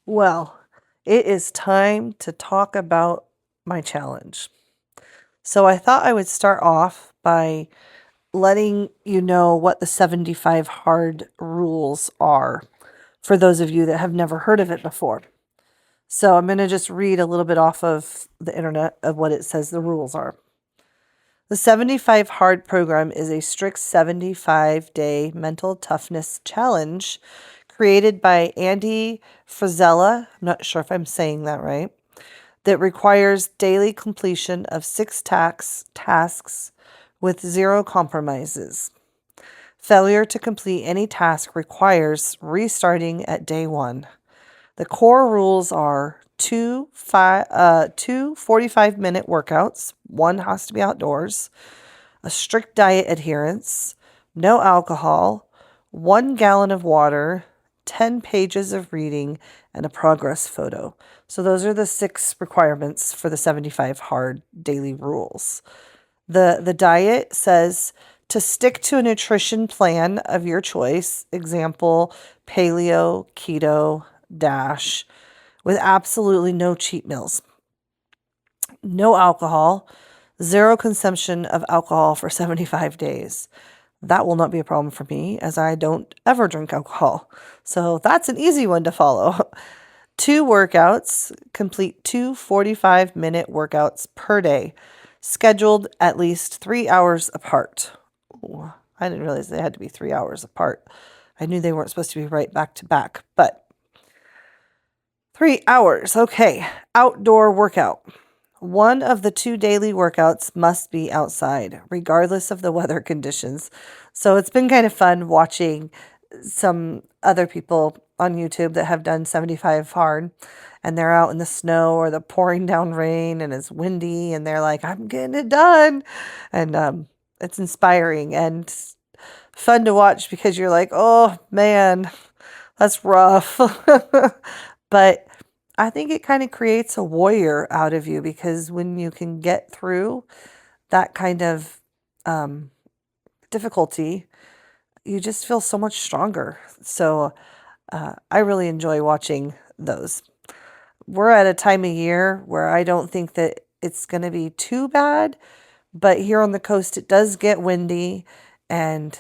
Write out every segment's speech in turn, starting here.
Well, it is time to talk about my challenge. So I thought I would start off by letting you know what the 75 hard rules are for those of you that have never heard of it before. So I'm going to just read a little bit off of the internet of what it says the rules are. The 75 hard program is a strict 75-day mental toughness challenge created by Andy Frizella. I'm not sure if I'm saying that right. That requires daily completion of 6 tasks with 0 compromises. Failure to complete any task requires restarting at day 1. The core rules are two 45-minute workouts. One has to be outdoors. A strict diet adherence. No alcohol. 1 gallon of water. 10 pages of reading, and a progress photo. So those are the 6 requirements for the 75 hard daily rules. The diet says to stick to a nutrition plan of your choice, example, paleo, keto, DASH, with absolutely no cheat meals. No alcohol, 0 consumption of alcohol for 75 days. That will not be a problem for me as I don't ever drink alcohol. So that's an easy one to follow. 2 workouts, complete 2 45-minute workouts per day, scheduled at least 3 hours apart. Ooh, I didn't realize they had to be 3 hours apart. I knew they weren't supposed to be right back to back, but 3 hours. Okay. Outdoor workout. One of the 2 daily workouts must be outside, regardless of the weather conditions. So it's been kind of fun watching some other people on YouTube that have done 75 hard, and they're out in the snow or the pouring down rain and it's windy, and they're like, I'm getting it done. And it's inspiring and fun to watch because you're like, oh man, that's rough. But I think it kind of creates a warrior out of you because when you can get through that kind of difficulty, you just feel so much stronger. So I really enjoy watching those. We're at a time of year where I don't think that it's going to be too bad, but here on the coast it does get windy, and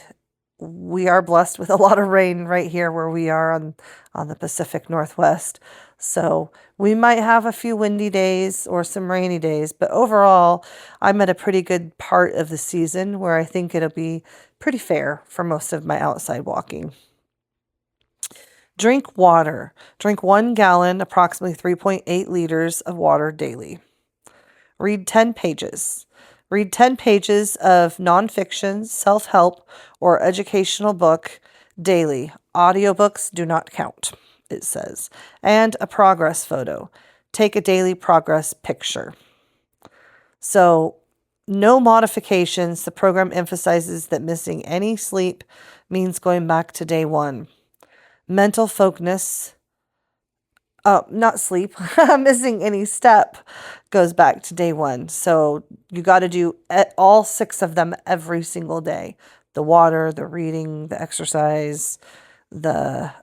we are blessed with a lot of rain right here where we are on the Pacific Northwest. So we might have a few windy days or some rainy days, but overall, I'm at a pretty good part of the season where I think it'll be pretty fair for most of my outside walking. Drink water. Drink 1 gallon, approximately 3.8 liters of water daily. Read 10 pages. Read 10 pages of nonfiction, self-help, or educational book daily. Audiobooks do not count, it says. And a progress photo. Take a daily progress picture. So, no modifications. The program emphasizes that missing any sleep means going back to day 1. Mental focus, not sleep, missing any step goes back to day 1. So you got to do all 6 of them every single day. The water, the reading, the exercise, and the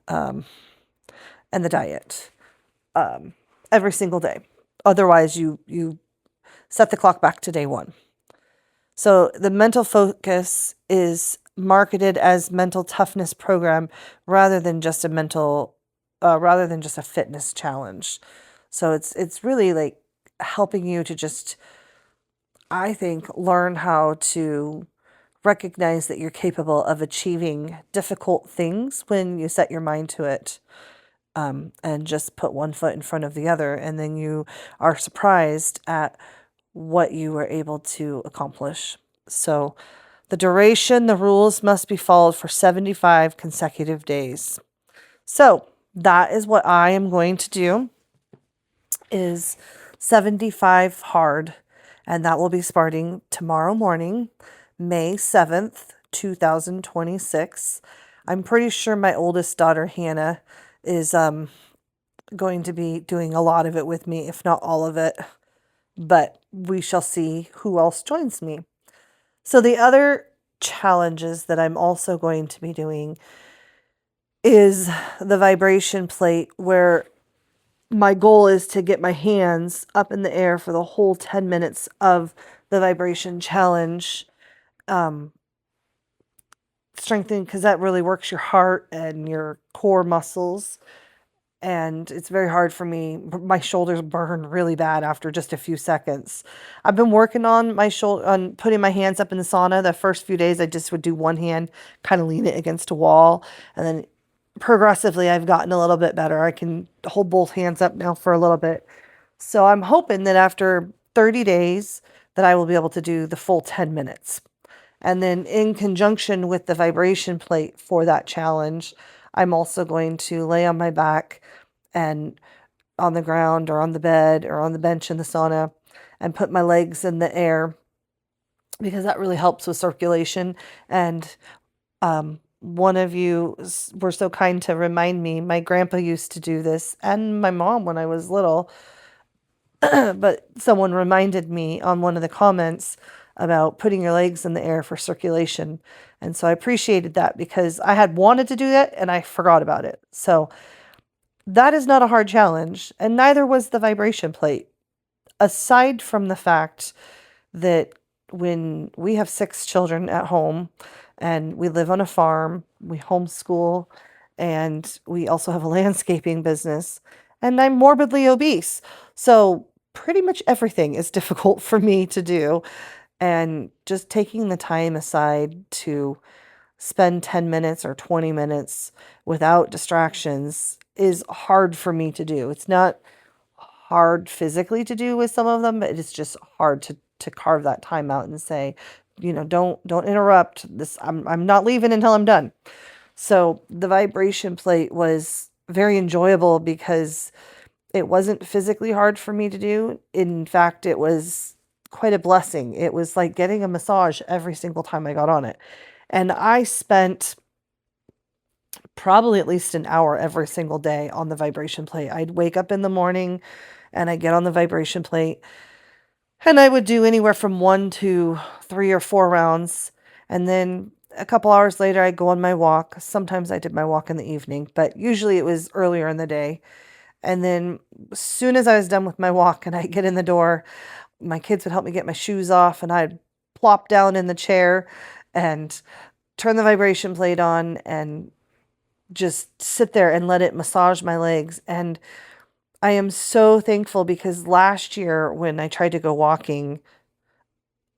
diet, every single day. Otherwise, you set the clock back to day 1. So the mental focus is marketed as mental toughness program rather than just a fitness challenge. So it's really like helping you to just, I think, learn how to recognize that you're capable of achieving difficult things when you set your mind to it. And just put one foot in front of the other, and then you are surprised at what you were able to accomplish. So the duration, the rules must be followed for 75 consecutive days. So that is what I am going to do, is 75 hard, and that will be starting tomorrow morning, May 7th, 2026. I'm pretty sure my oldest daughter, Hannah, is going to be doing a lot of it with me, if not all of it. But we shall see who else joins me. So the other challenges that I'm also going to be doing is the vibration plate, where my goal is to get my hands up in the air for the whole 10 minutes of the vibration challenge. Strengthening, because that really works your heart and your core muscles. And it's very hard for me. My shoulders burn really bad after just a few seconds. I've been working on my shoulder, on putting my hands up in the sauna. The first few days, I just would do one hand, kind of lean it against a wall, and then progressively, I've gotten a little bit better. I can hold both hands up now for a little bit. So I'm hoping that after 30 days, that I will be able to do the full 10 minutes. And then in conjunction with the vibration plate for that challenge, I'm also going to lay on my back and on the ground or on the bed or on the bench in the sauna and put my legs in the air, because that really helps with circulation. And one of you were so kind to remind me, my grandpa used to do this and my mom when I was little. But someone reminded me on one of the comments about putting your legs in the air for circulation. And so I appreciated that, because I had wanted to do that and I forgot about it. So that is not a hard challenge, and neither was the vibration plate. Aside from the fact that when we have 6 children at home and we live on a farm, we homeschool, and we also have a landscaping business, and I'm morbidly obese. So pretty much everything is difficult for me to do. And just taking the time aside to spend 10 minutes or 20 minutes without distractions is hard for me to do. It's not hard physically to do with some of them, but it's just hard to carve that time out and say, don't interrupt this. I'm not leaving until I'm done. So the vibration plate was very enjoyable because it wasn't physically hard for me to do. In fact, it was quite a blessing. It was like getting a massage every single time I got on it. And I spent probably at least an hour every single day on the vibration plate. I'd wake up in the morning and I'd get on the vibration plate, and I would do anywhere from 1 to 3 or 4 rounds. And then a couple hours later, I'd go on my walk. Sometimes I did my walk in the evening, but usually it was earlier in the day. And then as soon as I was done with my walk and I get in the door, my kids would help me get my shoes off, and I'd plop down in the chair and turn the vibration plate on and just sit there and let it massage my legs. And I am so thankful, because last year when I tried to go walking,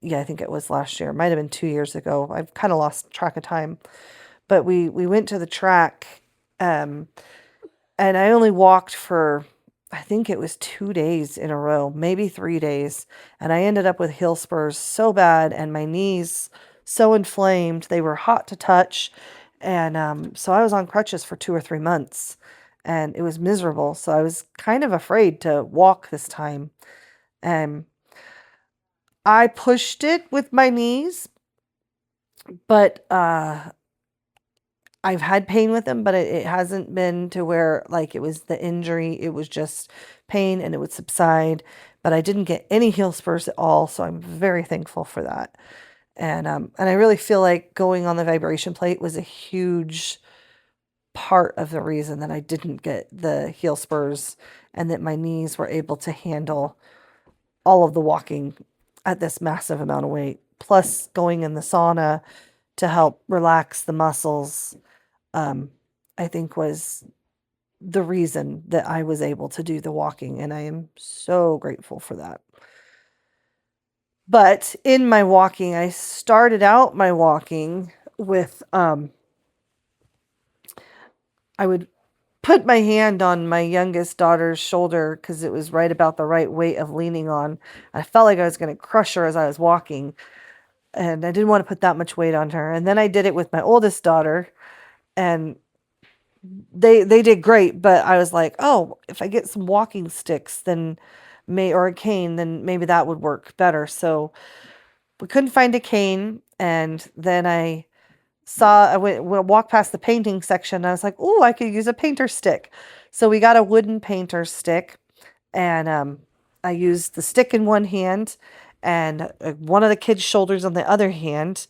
yeah, I think it was last year, it might have been 2 years ago. I've kind of lost track of time. But we went to the track, and I only walked for, I think it was 2 days in a row, maybe 3 days. And I ended up with heel spurs so bad and my knees so inflamed. They were hot to touch. And so I was on crutches for 2 or 3 months, and it was miserable. So I was kind of afraid to walk this time. And I pushed it with my knees, but I've had pain with them, but it hasn't been to where like it was the injury. It was just pain and it would subside, but I didn't get any heel spurs at all. So I'm very thankful for that. And I really feel like going on the vibration plate was a huge part of the reason that I didn't get the heel spurs, and that my knees were able to handle all of the walking at this massive amount of weight, plus going in the sauna to help relax the muscles. I think was the reason that I was able to do the walking, and I am so grateful for that. But in my walking, I started out my walking with I would put my hand on my youngest daughter's shoulder because it was right about the right weight of leaning on. I felt like I was going to crush her as I was walking, and I didn't want to put that much weight on her. And then I did it with my oldest daughter, and they did great, but I was like, oh, if I get some walking sticks, then or a cane, then maybe that would work better. So we couldn't find a cane, and then I walked past the painting section, and I was like, oh, I could use a painter stick. So we got a wooden painter stick, and I used the stick in one hand and one of the kids' shoulders on the other hand,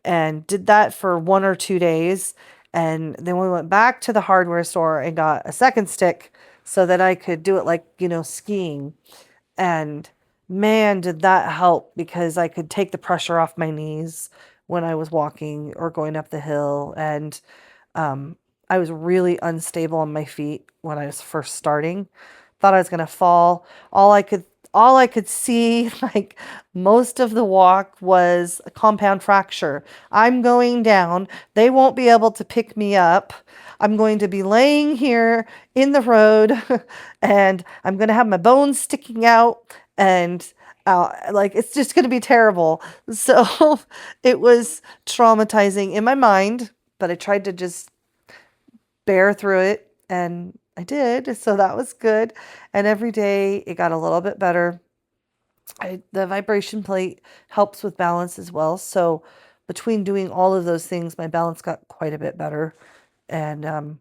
and did that for 1 or 2 days. And then we went back to the hardware store and got a second stick so that I could do it like, skiing. And man, did that help because I could take the pressure off my knees when I was walking or going up the hill. And um, I was really unstable on my feet when I was first starting. Thought I was gonna fall. All I could see, like most of the walk, was a compound fracture. I'm going down. They won't be able to pick me up. I'm going to be laying here in the road, and I'm gonna have my bones sticking out, and like it's just gonna be terrible. So it was traumatizing in my mind, but I tried to just bear through it, and I did. So that was good. And every day it got a little bit better. The vibration plate helps with balance as well. So between doing all of those things, my balance got quite a bit better. And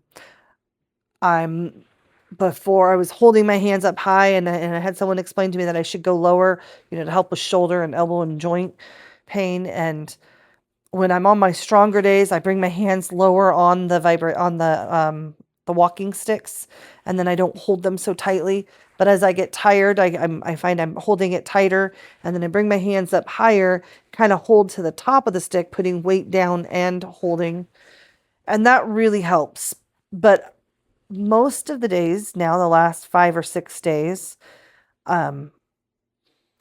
I'm before I was holding my hands up high, and I had someone explain to me that I should go lower, to help with shoulder and elbow and joint pain. And when I'm on my stronger days, I bring my hands lower on the walking sticks, and then I don't hold them so tightly. But as I get tired, I find I'm holding it tighter, and then I bring my hands up higher, kind of hold to the top of the stick, putting weight down and holding, and that really helps. But most of the days now, the last 5 or 6 days, um,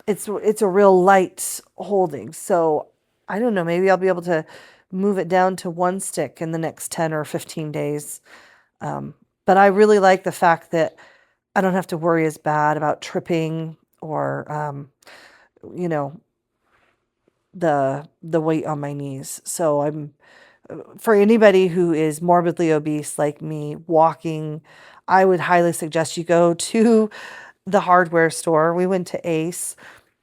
it's a real light holding. So I don't know, maybe I'll be able to move it down to one stick in the next 10 or 15 days. But I really like the fact that I don't have to worry as bad about tripping or you know, the weight on my knees. So I'm for anybody who is morbidly obese like me, walking, I would highly suggest you go to the hardware store. We went to Ace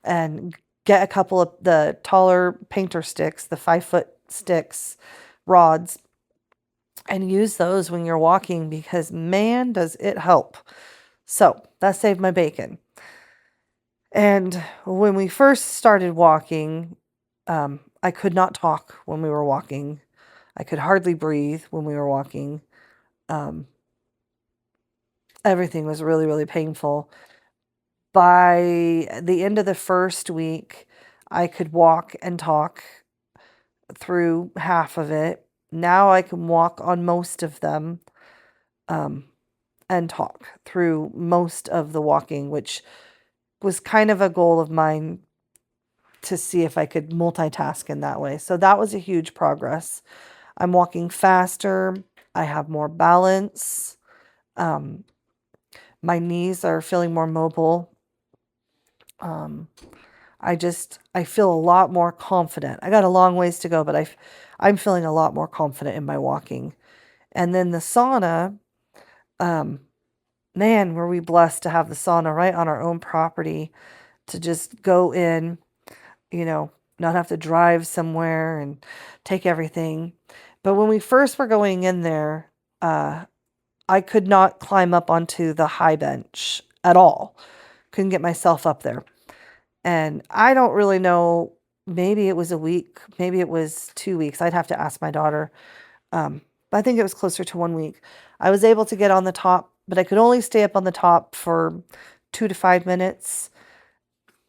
and get a couple of the taller painter sticks, the 5 foot sticks, rods, and use those when you're walking because man, does it help. So that saved my bacon. And when we first started walking, I could not talk when we were walking. I could hardly breathe when we were walking. Um, Everything was really, really painful. By the end of the first week, I could walk and talk through half of it. Now I can walk on most of them, um, and talk through most of the walking, which was kind of a goal of mine to see if I could multitask in that way. So that was a huge progress. I'm walking faster. I have more balance. Um, my knees are feeling more mobile. Um, I feel a lot more confident. I got a long ways to go, but I'm feeling a lot more confident in my walking. And then the sauna, um, man, were we blessed to have the sauna right on our own property to just go in, not have to drive somewhere and take everything. But when we first were going in there, I could not climb up onto the high bench at all. Couldn't get myself up there. And I don't really know, maybe it was a week, maybe it was 2 weeks. I'd have to ask my daughter. But I think it was closer to 1 week. I was able to get on the top, but I could only stay up on the top for 2 to 5 minutes.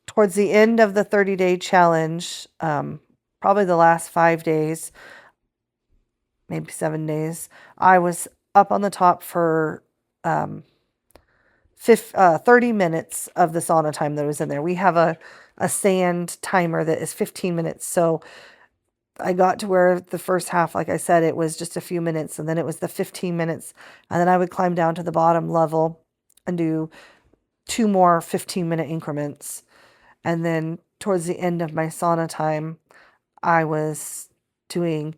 Towards the end of the 30-day challenge, probably the last 5 days, maybe 7 days, I was up on the top for 30 minutes of the sauna time that was in there. We have a sand timer that is 15 minutes. So I got to where the first half, like I said, it was just a few minutes, and then it was the 15 minutes. And then I would climb down to the bottom level and do 2 more 15-minute increments. And then towards the end of my sauna time, I was doing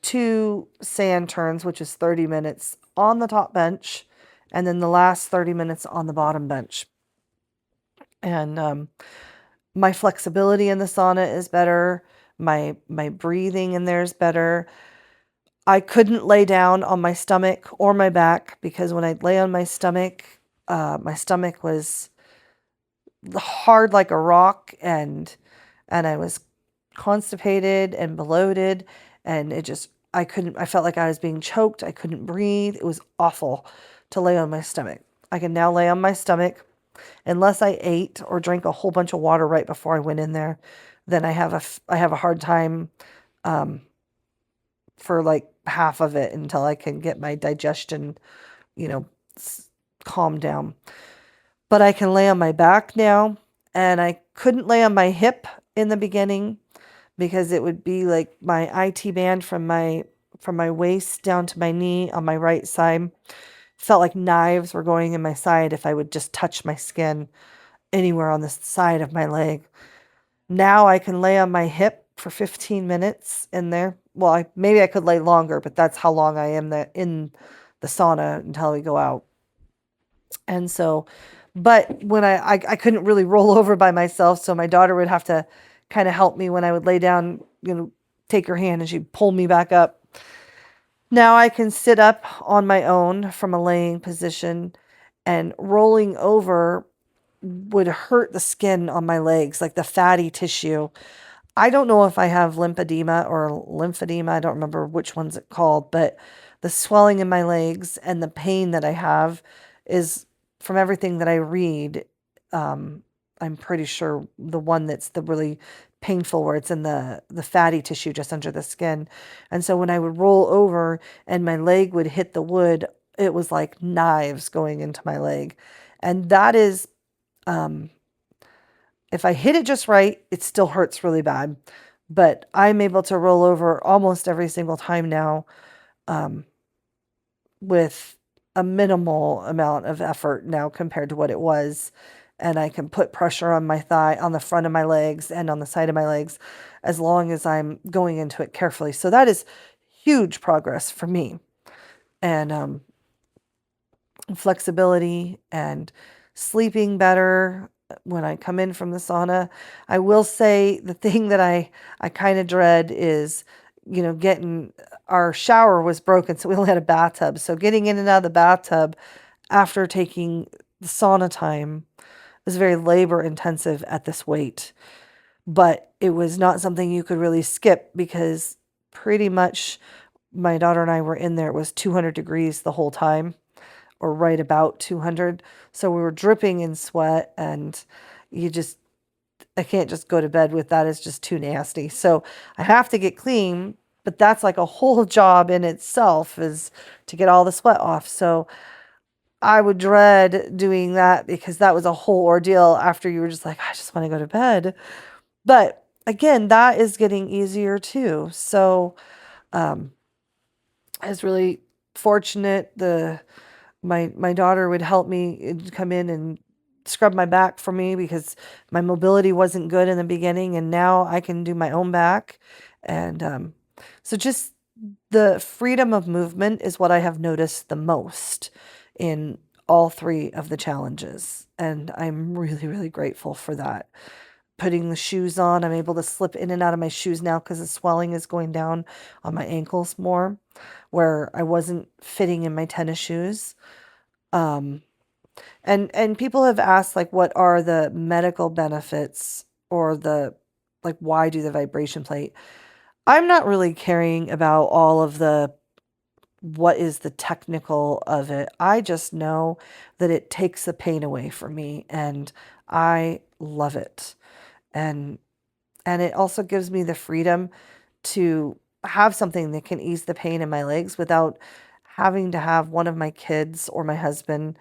2 sand turns, which is 30 minutes on the top bench, and then the last 30 minutes on the bottom bench. And my flexibility in the sauna is better. My breathing in there is better. I couldn't lay down on my stomach or my back because when I lay on my stomach was hard like a rock, and I was constipated and bloated, and I felt like I was being choked. I couldn't breathe. It was awful to lay on my stomach. I can now lay on my stomach. Unless I ate or drank a whole bunch of water right before I went in there, then I have a hard time um, for like half of it until I can get my digestion, you know, calmed down. But I can lay on my back now, and I couldn't lay on my hip in the beginning because it would be like my IT band from my waist down to my knee on my right side felt like knives were going in my side if I would just touch my skin anywhere on the side of my leg. Now I can lay on my hip for 15 minutes in there. Well, maybe I could lay longer, but that's how long I am in the sauna until we go out. And so, but when I couldn't really roll over by myself, so my daughter would have to kind of help me when I would lay down, take her hand and she'd pull me back up. Now I can sit up on my own from a laying position, and rolling over would hurt the skin on my legs, like the fatty tissue. I don't know if I have lymphedema or lymphedema. I don't remember which one's it called, but the swelling in my legs and the pain that I have is from everything that I read. I'm pretty sure the one that's the really painful where it's in the fatty tissue just under the skin. And so when I would roll over and my leg would hit the wood, it was like knives going into my leg. And that is if I hit it just right, it still hurts really bad. But I'm able to roll over almost every single time now um, with a minimal amount of effort now compared to what it was. And I can put pressure on my thigh, on the front of my legs, and on the side of my legs as long as I'm going into it carefully. So that is huge progress for me. And flexibility and sleeping better when I come in from the sauna. I will say the thing that I kind of dread is, getting our shower was broken, so we only had a bathtub. So getting in and out of the bathtub after taking the sauna time was very labor intensive at this weight. But it was not something you could really skip because pretty much my daughter and I were in there. It was 200 degrees the whole time, or right about 200. So we were dripping in sweat, and I can't just go to bed with that. It's just too nasty. So I have to get clean, but that's like a whole job in itself, is to get all the sweat off. So I would dread doing that because that was a whole ordeal after you were just like, I just want to go to bed. But again, that is getting easier too. So I was really fortunate. My daughter would help me come in and scrub my back for me because my mobility wasn't good in the beginning, and now I can do my own back. And so just the freedom of movement is what I have noticed the most in all three of the challenges. And I'm really, really grateful for that. Putting the shoes on, I'm able to slip in and out of my shoes now because the swelling is going down on my ankles more, where I wasn't fitting in my tennis shoes. Um, and people have asked, like, what are the medical benefits, or like, why do the vibration plate? I'm not really caring about all of what is the technical of it. I just know that it takes the pain away from me, and I love it. And it also gives me the freedom to have something that can ease the pain in my legs without having to have one of my kids or my husband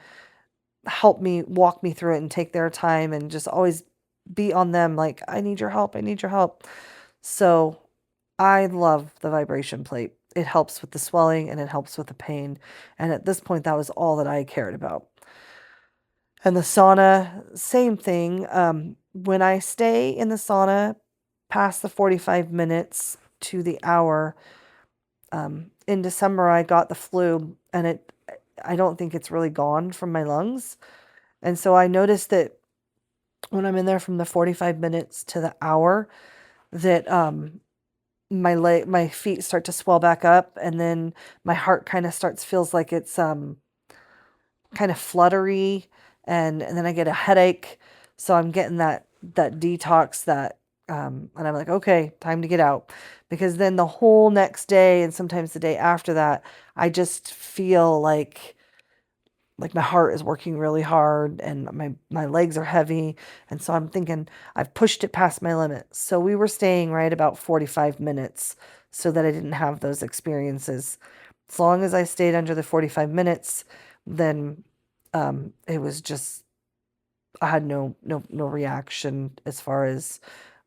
help me walk me through it and take their time and just always be on them like, I need your help, I need your help. So I love the vibration plate. It helps with the swelling and it helps with the pain. And at this point, that was all that I cared about. And the sauna, same thing. When I stay in the sauna past the 45 minutes to the hour, in December, I got the flu, and I don't think it's really gone from my lungs. And so I noticed that when I'm in there from the 45 minutes to the hour, that my feet start to swell back up, and then my heart kind of feels like it's kind of fluttery, and then I get a headache. So I'm getting that detox, and I'm like, okay, time to get out, because then the whole next day and sometimes the day after that, I just feel like like my heart is working really hard and my legs are heavy, and so I'm thinking I've pushed it past my limit. So we were staying right about 45 minutes so that I didn't have those experiences. As long as I stayed under the 45 minutes, then it was just I had no reaction as far as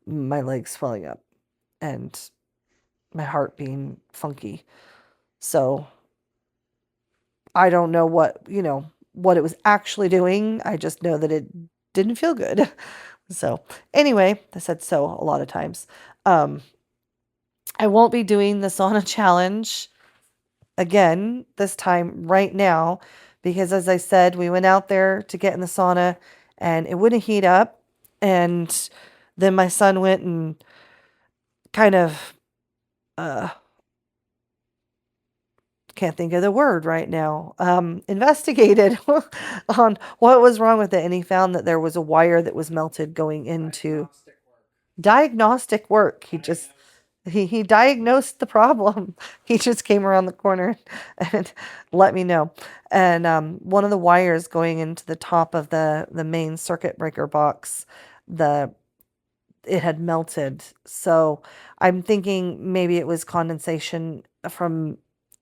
my legs swelling up and my heart being funky. So I don't know what it was actually doing. I just know that it didn't feel good. So anyway, I said so a lot of times. Um, I won't be doing the sauna challenge again this time right now because, as I said, we went out there to get in the sauna and it wouldn't heat up. And then my son went and kind of uh, can't think of the word right now, investigated on what was wrong with it. And he found that there was a wire that was melted going into diagnostic work. He diagnosed the problem. He just came around the corner and let me know. And one of the wires going into the top of the main circuit breaker box, it had melted. So I'm thinking maybe it was condensation from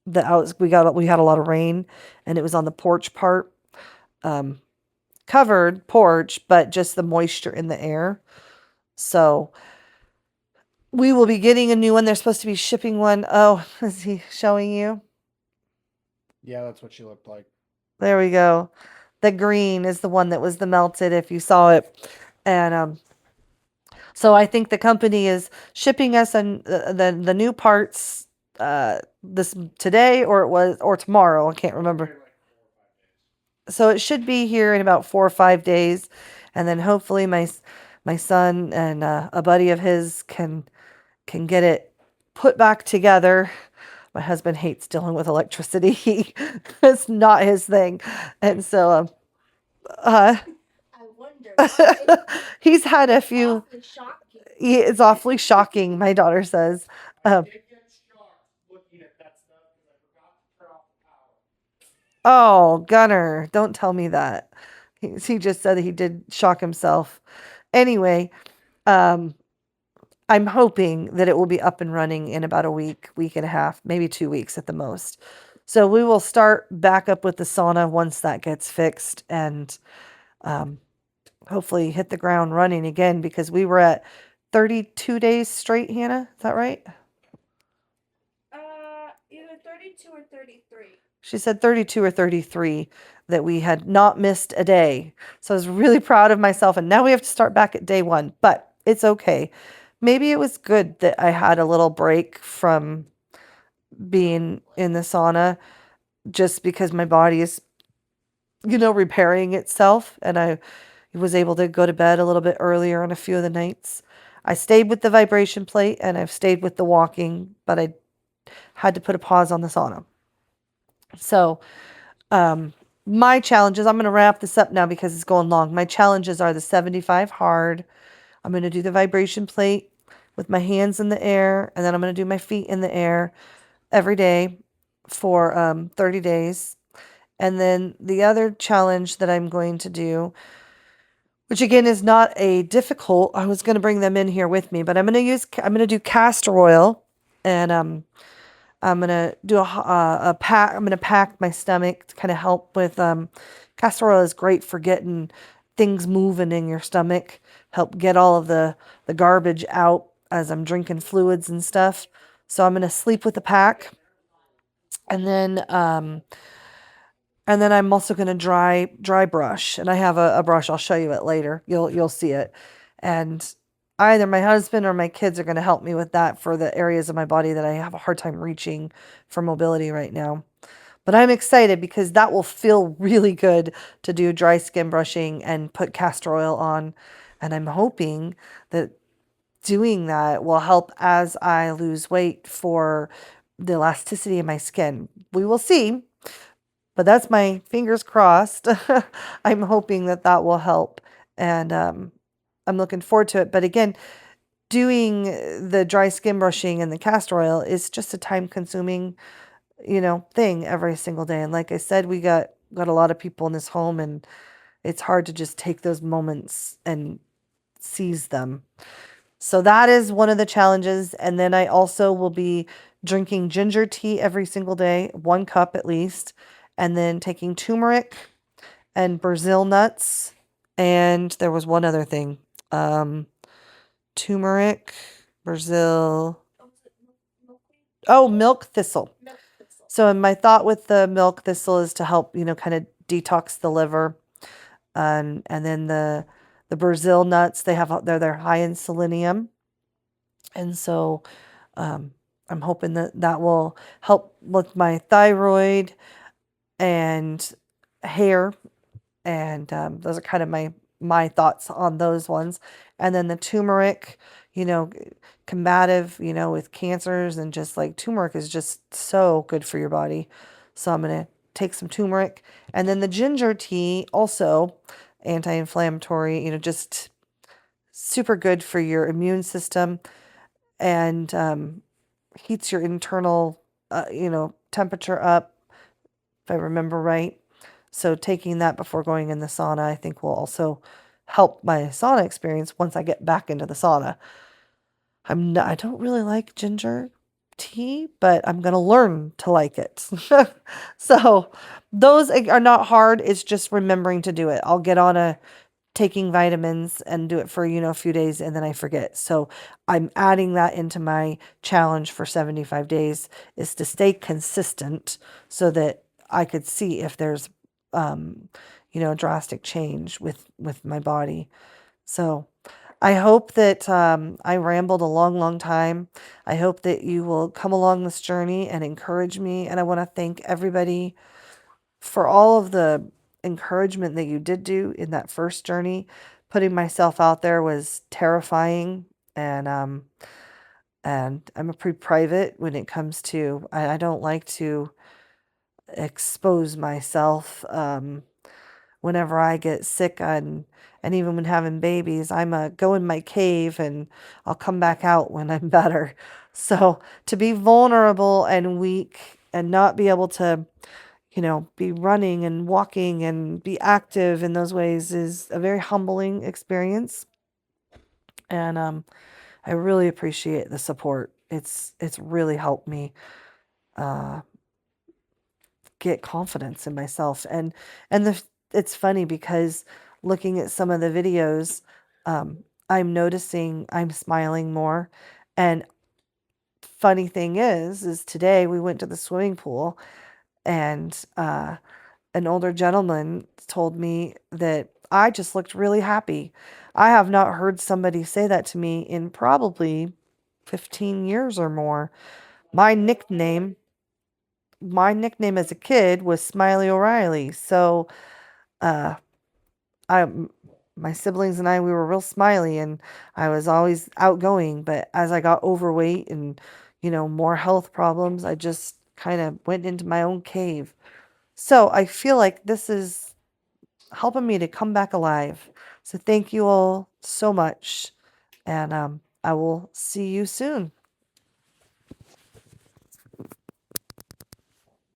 we had a lot of rain and it was on the porch part, um, covered porch, but just the moisture in the air. So we will be getting a new one. They're supposed to be shipping one. Oh, is he showing you? Yeah, that's what she looked like. There we go. The green is the one that was the melted, if you saw it. And so I think the company is shipping us the new parts this today or tomorrow. I can't remember. So it should be here in about 4 or 5 days, and then hopefully my son and a buddy of his can get it put back together. My husband hates dealing with electricity. It's not his thing, and so uh, he's had a few. It's awfully shocking. My daughter says. Um, oh, Gunner, don't tell me that. He just said that he did shock himself. Anyway, um, I'm hoping that it will be up and running in about a week and a half, maybe 2 weeks at the most. So we will start back up with the sauna once that gets fixed and um, hopefully hit the ground running again because we were at 32 days straight, Hannah. Is that right? Either 32 or 33. She said 32 or 33 that we had not missed a day. So I was really proud of myself. And now we have to start back at day one, but it's okay. Maybe it was good that I had a little break from being in the sauna just because my body is, repairing itself. And I was able to go to bed a little bit earlier on a few of the nights. I stayed with the vibration plate and I've stayed with the walking, but I had to put a pause on the sauna. So, my challenges, I'm going to wrap this up now because it's going long. My challenges are the 75 hard. I'm going to do the vibration plate with my hands in the air, and then I'm going to do my feet in the air every day for 30 days. And then the other challenge that I'm going to do, which again is not a difficult, I was going to bring them in here with me, but I'm going to do castor oil and I'm gonna do a pack. I'm gonna pack my stomach to kind of help with. Castor oil is great for getting things moving in your stomach. Help get all of the garbage out as I'm drinking fluids and stuff. So I'm gonna sleep with the pack, and then I'm also gonna dry brush, and I have a brush. I'll show you it later. You'll see it, and either my husband or my kids are going to help me with that for the areas of my body that I have a hard time reaching for mobility right now. But I'm excited because that will feel really good to do dry skin brushing and put castor oil on. And I'm hoping that doing that will help as I lose weight for the elasticity of my skin. We will see, but that's my fingers crossed. I'm hoping that that will help. And I'm looking forward to it. But again, doing the dry skin brushing and the castor oil is just a time consuming, thing every single day. And like I said, we got got a lot of people in this home, and it's hard to just take those moments and seize them. So that is one of the challenges. And then I also will be drinking ginger tea every single day, 1 cup at least, and then taking turmeric and Brazil nuts. And there was one other thing. Turmeric, Brazil. Oh, milk thistle. So my thought with the milk thistle is to help, kind of detox the liver. And then the Brazil nuts, they're high in selenium. And so I'm hoping that will help with my thyroid and hair. And those are kind of my thoughts on those ones. And then the turmeric, combative, with cancers, and just like turmeric is just so good for your body. So I'm going to take some turmeric. And then the ginger tea, also anti-inflammatory, just super good for your immune system, and heats your internal, temperature up, if I remember right. So taking that before going in the sauna, I think will also help my sauna experience once I get back into the sauna. I don't really like ginger tea, but I'm going to learn to like it. So those are not hard. It's just remembering to do it. I'll get on taking vitamins and do it for, a few days, and then I forget. So I'm adding that into my challenge for 75 days, is to stay consistent so that I could see if there's, a drastic change with my body. So I hope that I rambled a long, long time. I hope that you will come along this journey and encourage me. And I want to thank everybody for all of the encouragement that you did do in that first journey. Putting myself out there was terrifying, and I'm a pretty private when it comes to, I don't like to expose myself. Whenever I get sick, and even when having babies, I'm a go in my cave and I'll come back out when I'm better. So to be vulnerable and weak and not be able to, be running and walking and be active in those ways is a very humbling experience. And I really appreciate the support. It's really helped me uh, get confidence in myself. And it's funny because looking at some of the videos, I'm noticing I'm smiling more. And funny thing is today we went to the swimming pool, and an older gentleman told me that I just looked really happy. I have not heard somebody say that to me in probably 15 years or more. My nickname, my nickname as a kid was Smiley O'Reilly. So, uh, I, my siblings and I, we were real smiley, and I was always outgoing. But as I got overweight and, more health problems, I just kind of went into my own cave. So I feel like this is helping me to come back alive. So thank you all so much. And I will see you soon.